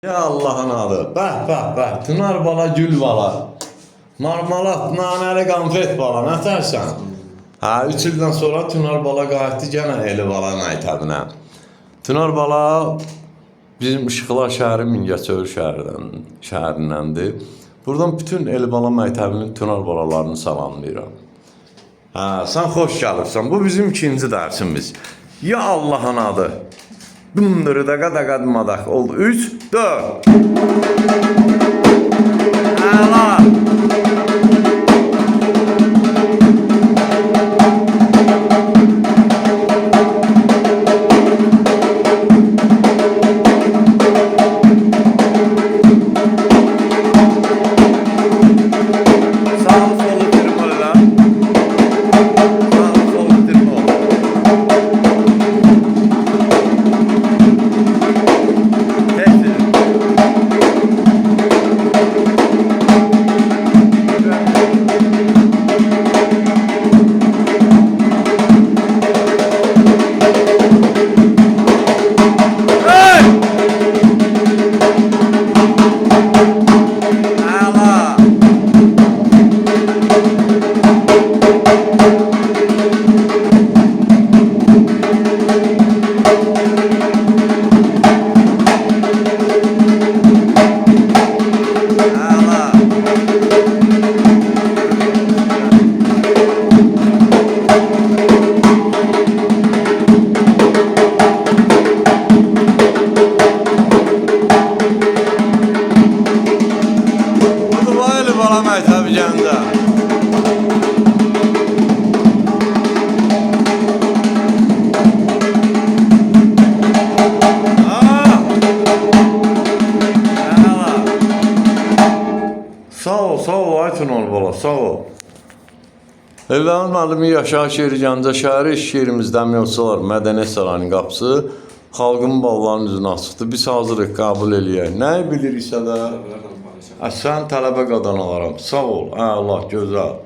Ya Allah'ın adı. Bəh. Tınar bala, gül bala. Marmalat, nanəli konfet bala. Nə tərsən? 3 ildən sonra Tınar bala qayıtdı gənə Eli bala məktəbinə. Tınar bala bizim Işıqlar şəhəri Mingəçevir şəhərindəndir. Buradan bütün Eli bala məktəbinin Tınar balalarını salamlayıram. Sən xoş gəlibsən. Bu bizim ikinci dərsimiz. Ya Allah'ın adı. Bunları da qadaqadmadak oldu. 3, 4. Əla. Tabii canında. Sağ ol Aytun ol bala, sağ ol. Evlərin müəllimi yaşayış yeri Gəncə şəhəri, iş yerimiz Dəmiryolçular Mədəniyyət Sarayının qapısı, xalqın ballarının üzünə açıqdır. Biz hazırıq, qəbul eləyək. Nəyi biliriksə də, sən tələbə qadan alaram. Sağ ol, Allah, gözəl.